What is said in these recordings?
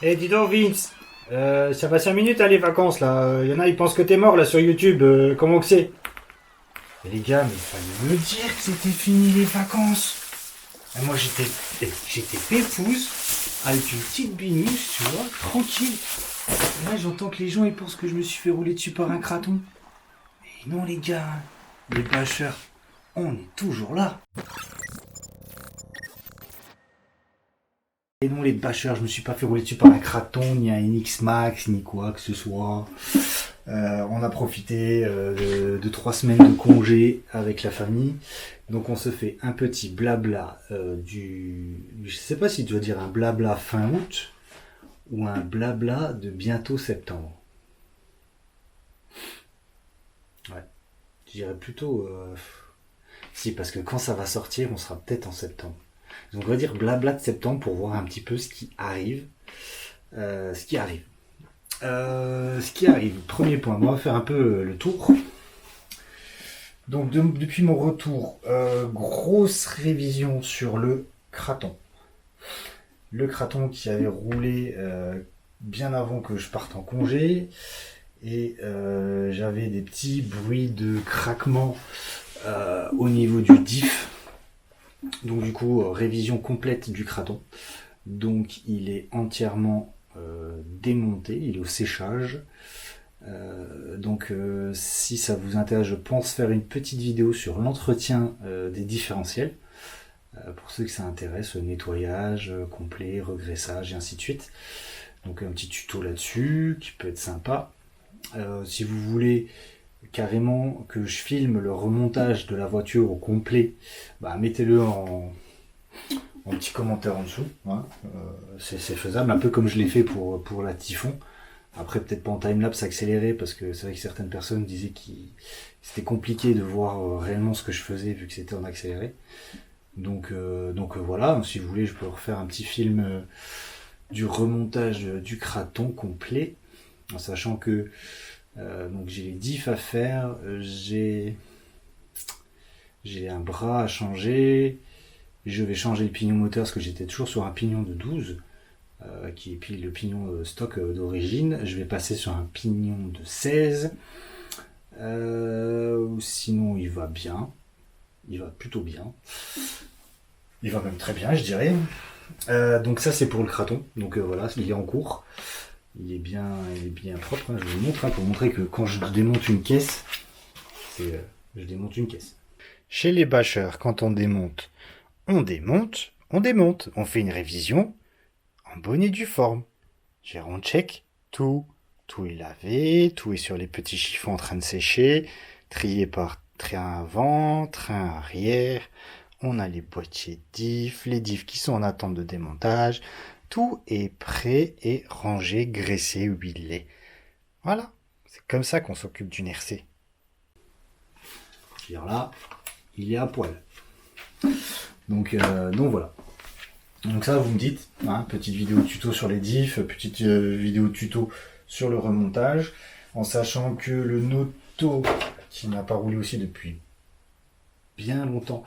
Eh, dis donc, Vince, ça va 5 minutes, hein, les vacances, là. Y en a, ils pensent que t'es mort, là, sur YouTube. Comment que c'est? Mais les gars, mais il fallait me dire que c'était fini les vacances. Et moi, j'étais pépouze, avec une petite binouche, tu vois, tranquille. Et là, j'entends que les gens, ils pensent que je me suis fait rouler dessus par un craton. Mais non, les gars, les bâcheurs, on est toujours là. Et non, les bâcheurs, je me suis pas fait rouler dessus par un craton, ni un X-Max, ni quoi que ce soit. On a profité de 3 semaines de congé avec la famille. Donc on se fait un petit blabla Je sais pas si tu dois dire un blabla fin août ou un blabla de bientôt septembre. Ouais, je dirais plutôt... Si, parce que quand ça va sortir, on sera peut-être en septembre. Donc on va dire blabla de septembre pour voir un petit peu ce qui arrive. Ce qui arrive. Premier point, on va faire un peu le tour. Donc depuis mon retour, grosse révision sur le Kraton. Le Kraton qui avait roulé bien avant que je parte en congé. Et j'avais des petits bruits de craquement au niveau du diff. Donc du coup, révision complète du Kraton. Donc il est entièrement démonté, il est au séchage. Si ça vous intéresse, je pense faire une petite vidéo sur l'entretien des différentiels. Pour ceux que ça intéresse, nettoyage complet, regraissage et ainsi de suite. Donc un petit tuto là-dessus qui peut être sympa. Si vous voulez carrément que je filme le remontage de la voiture au complet, mettez-le en petit commentaire en dessous. Hein. C'est faisable, un peu comme je l'ai fait pour la Typhon. Après, peut-être pas en timelapse accéléré, parce que c'est vrai que certaines personnes disaient que c'était compliqué de voir réellement ce que je faisais vu que c'était en accéléré. Donc voilà, si vous voulez, je peux refaire un petit film du remontage du Kraton complet, en sachant que donc j'ai les diffs à faire, j'ai un bras à changer, je vais changer le pignon moteur parce que j'étais toujours sur un pignon de 12, qui est puis le pignon stock d'origine. Je vais passer sur un pignon de 16. Sinon il va bien, il va plutôt bien, il va même très bien je dirais. Donc ça c'est pour le Kraton, donc voilà, il est en cours. Il est bien propre, hein. Je vous montre pour montrer que quand je démonte une caisse, je démonte une caisse. Chez les bâcheurs, quand on démonte, on fait une révision en bonne et due forme. On check tout est lavé, tout est sur les petits chiffons en train de sécher, trié par train avant, train arrière. On a les boîtiers diff, les diffs qui sont en attente de démontage. Tout est prêt et rangé, graissé, huilé. Voilà, c'est comme ça qu'on s'occupe d'une RC. Là, il est à poil. Donc voilà. Donc ça, vous me dites, hein, petite vidéo tuto sur les diffs, petite vidéo tuto sur le remontage, en sachant que le Noto, qui n'a pas roulé aussi depuis bien longtemps,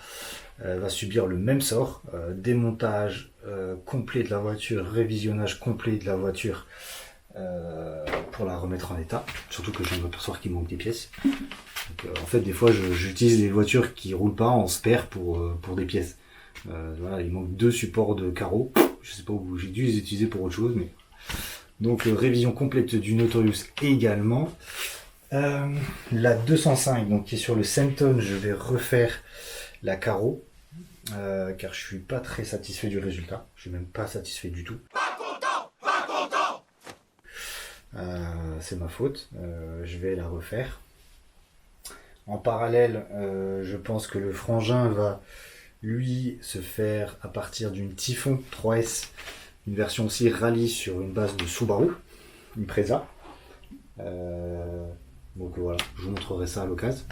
va subir le même sort, démontage complet de la voiture, révisionnage complet de la voiture pour la remettre en état, surtout que je viens de m'apercevoir qu'il manque des pièces. Donc, en fait des fois j'utilise des voitures qui roulent pas en spare pour des pièces. Voilà, il manque 2 supports de carreaux, je sais pas où j'ai dû les utiliser pour autre chose, mais donc révision complète du Notorious également. La 205 donc qui est sur le Senton, je vais refaire la carreau car je suis pas très satisfait du résultat, je suis même pas satisfait du tout. Pas content. C'est ma faute, je vais la refaire. En parallèle, je pense que le frangin va lui se faire à partir d'une Typhon 3S, une version aussi rallye sur une base de Subaru, une Preza. Donc voilà, je vous montrerai ça à l'occasion,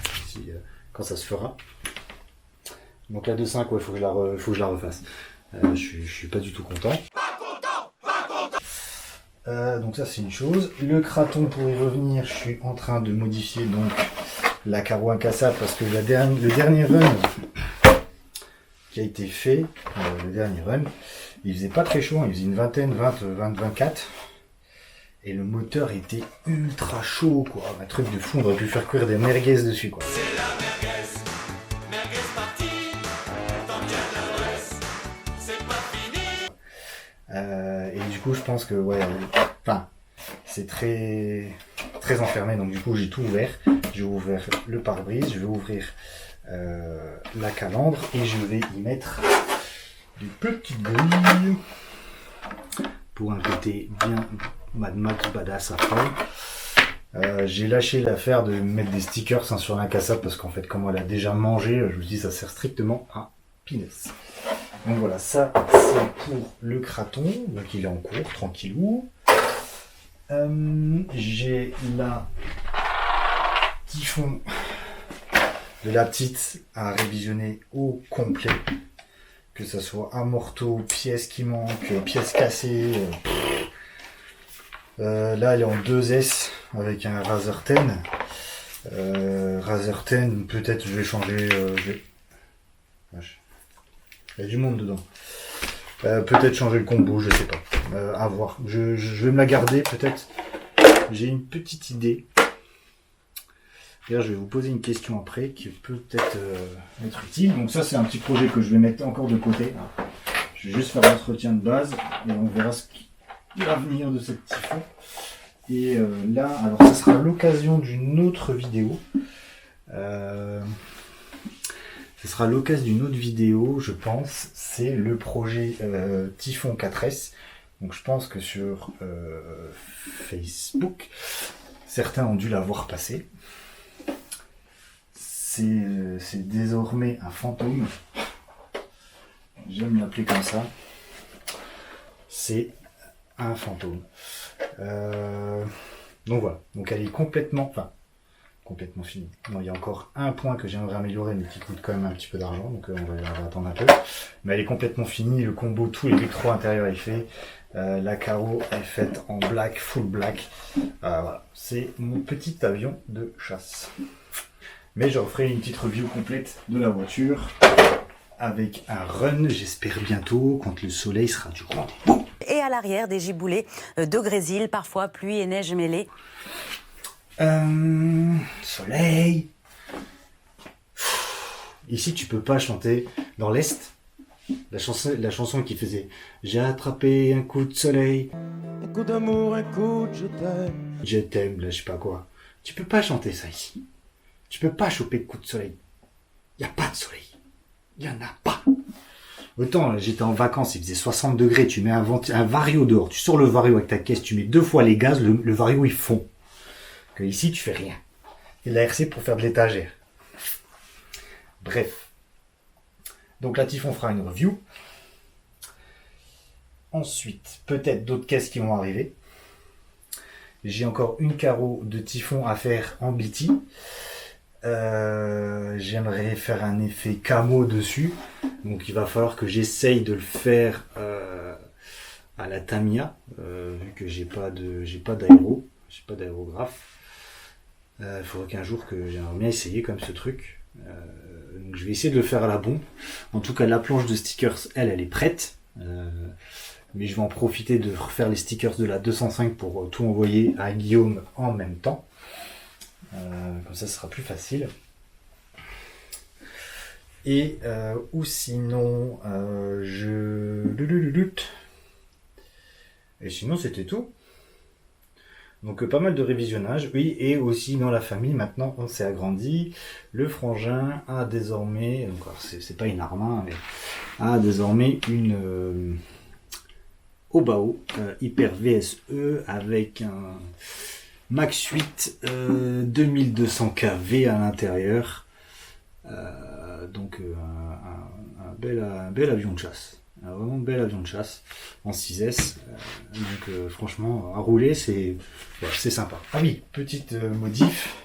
quand ça se fera. Donc la 2.5, ouais, faut que je la refasse. Je suis pas du tout content. Donc ça c'est une chose. Le Kraton, pour y revenir, je suis en train de modifier donc la carreau incassable parce que le dernier run qui a été fait, le dernier run, il faisait pas très chaud, il faisait une vingtaine, 24. Et le moteur était ultra chaud, quoi. Un truc de fou, on aurait pu faire cuire des merguez dessus, quoi. C'est la merguez partie, tant qu'il y a de l'adresse, c'est pas fini. Et du coup, je pense que, ouais, enfin, c'est très, très enfermé, donc du coup, j'ai tout ouvert. J'ai ouvert le pare-brise, je vais ouvrir la calandre et je vais y mettre des petites grilles pour un côté bien Mad Max badass après. J'ai lâché l'affaire de mettre des stickers sur l'incassable parce qu'en fait comme elle a déjà mangé, je me dis ça sert strictement à pinesse. Donc voilà, ça c'est pour le craton, donc il est en cours, tranquillou. J'ai la typhon de la petite à révisionner au complet, que ça soit amorto, pièces qui manquent, pièces cassées. Là elle est en 2S avec un Razer 10. Razer 10, peut-être je vais changer. Il y a du monde dedans. Peut-être changer le combo, je sais pas. À voir. Je vais me la garder peut-être. J'ai une petite idée. D'ailleurs, je vais vous poser une question après qui peut peut-être être utile. Donc ça, c'est un petit projet que je vais mettre encore de côté. Je vais juste faire l'entretien de base et on verra ce qui va venir de cette typhon. Et là, alors ça sera l'occasion d'une autre vidéo. Ce sera l'occasion d'une autre vidéo, je pense. C'est le projet Typhon 4S. Donc je pense que sur Facebook, certains ont dû la voir passer. C'est désormais un fantôme. J'aime l'appeler comme ça. C'est un fantôme. Donc voilà. Donc elle est complètement finie. Non, il y a encore un point que j'aimerais améliorer, mais qui coûte quand même un petit peu d'argent. Donc on va attendre un peu. Mais elle est complètement finie. Le combo, tout l'électro intérieur est fait. La carreau est faite en black, full black. Voilà. C'est mon petit avion de chasse. Mais je referai une petite review complète de la voiture avec un run, j'espère bientôt, quand le soleil sera du rendez-vous. Et à l'arrière, des giboulées de grésil, parfois pluie et neige mêlées. Soleil. Ici, tu peux pas chanter dans l'Est. La chanson qui faisait « J'ai attrapé un coup de soleil. Un coup d'amour, un coup de je t'aime. Je t'aime, là, je sais pas quoi. » Tu peux pas chanter ça ici. Tu peux pas choper de coup de soleil. Il n'y a pas de soleil. Il n'y en a pas. Autant, j'étais en vacances, il faisait 60 degrés, tu mets un vario dehors, tu sors le vario avec ta caisse, tu mets 2 fois les gaz, le vario il fond. Que ici, tu fais rien. Et la RC pour faire de l'étagère. Bref. Donc la Typhon fera une review. Ensuite, peut-être d'autres caisses qui vont arriver. J'ai encore une carreau de Typhon à faire en BT. J'aimerais faire un effet camo dessus, donc il va falloir que j'essaye de le faire à la Tamiya, vu que j'ai pas d'aérographe. Il faudrait qu'un jour que j'aimerais bien essayer comme ce truc. Donc je vais essayer de le faire à la bombe. En tout cas, la planche de stickers, elle est prête. Mais je vais en profiter de refaire les stickers de la 205 pour tout envoyer à Guillaume en même temps. Comme ça, ce sera plus facile. Et ou sinon, Et sinon, c'était tout. Donc pas mal de révisionnage. Oui, et aussi dans la famille, maintenant, on s'est agrandi. Le frangin a désormais, donc c'est pas une Arma, mais a désormais une Obao Hyper VSE avec un Max 8 2200 kV à l'intérieur, donc un bel avion de chasse, un vraiment bel avion de chasse en 6S, donc franchement à rouler c'est sympa. Ah oui, petite modif,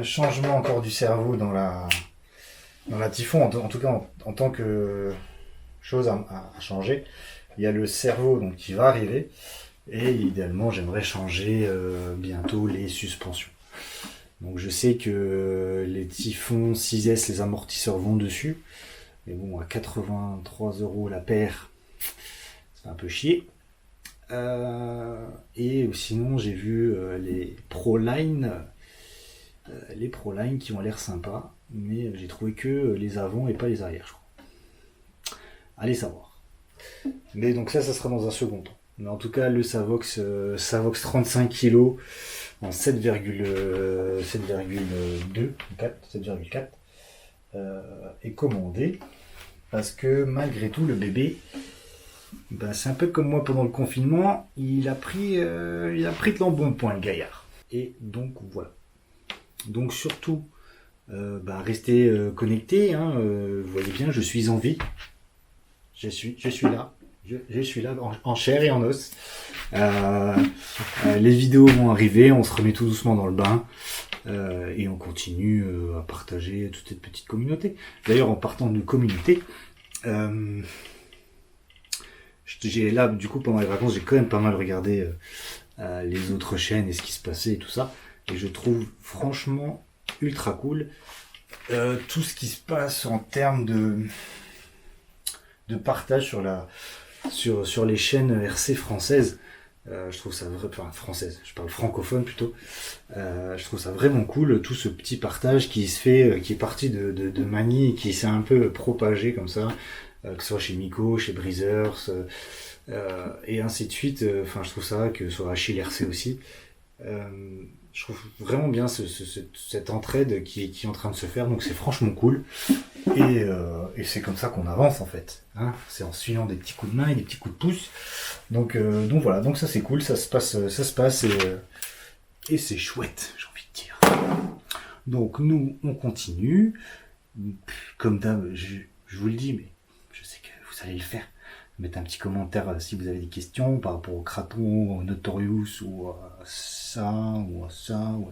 changement encore du cerveau dans la Typhon, en tout cas en tant que chose à changer. Il y a le cerveau donc qui va arriver. Et idéalement, j'aimerais changer bientôt les suspensions. Donc je sais que les Typhon 6S, les amortisseurs vont dessus. Mais bon, à 83 € la paire, c'est un peu chier. Et sinon, j'ai vu les Proline qui ont l'air sympas. Mais j'ai trouvé que les avant et pas les arrière, je crois. Allez savoir. Mais donc ça sera dans un second temps. Mais en tout cas, le Savox 35 kg en 7,4 est commandé. Parce que malgré tout, le bébé, c'est un peu comme moi pendant le confinement, il a pris de l'embonpoint, le gaillard. Et donc voilà. Donc surtout, restez connectés. Vous voyez bien, je suis en vie. Je suis là. Je suis là en chair et en os. Les vidéos vont arriver, on se remet tout doucement dans le bain. Et on continue à partager toute cette petite communauté. D'ailleurs, en partant d'une communauté, j'ai là, du coup, pendant les vacances, j'ai quand même pas mal regardé les autres chaînes et ce qui se passait et tout ça. Et je trouve franchement ultra cool tout ce qui se passe en termes de partage sur les chaînes RC françaises. Je trouve ça française, je parle francophone plutôt. Je trouve ça vraiment cool, tout ce petit partage qui se fait, qui est parti de Mani et qui s'est un peu propagé comme ça, que ce soit chez Miko, chez Breezers, et ainsi de suite. Je trouve ça, que ce soit Achille RC aussi. Je trouve vraiment bien cette entraide qui est en train de se faire, donc c'est franchement cool. Et c'est comme ça qu'on avance en fait. C'est en suivant des petits coups de main et des petits coups de pouce. Donc voilà, donc ça c'est cool, ça se passe et c'est chouette, j'ai envie de dire. Donc nous on continue. Comme d'hab, je vous le dis, mais je sais que vous allez le faire. Mettez un petit commentaire si vous avez des questions par rapport au Kraton, au Notorious, ou à ça, ou à ça, ou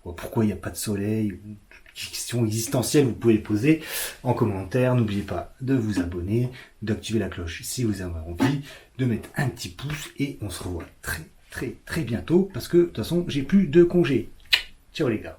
à pourquoi il n'y a pas de soleil, ou toutes les questions existentielles, vous pouvez les poser en commentaire. N'oubliez pas de vous abonner, d'activer la cloche si vous avez envie, de mettre un petit pouce, et on se revoit très très très bientôt, parce que de toute façon j'ai plus de congés. Ciao les gars.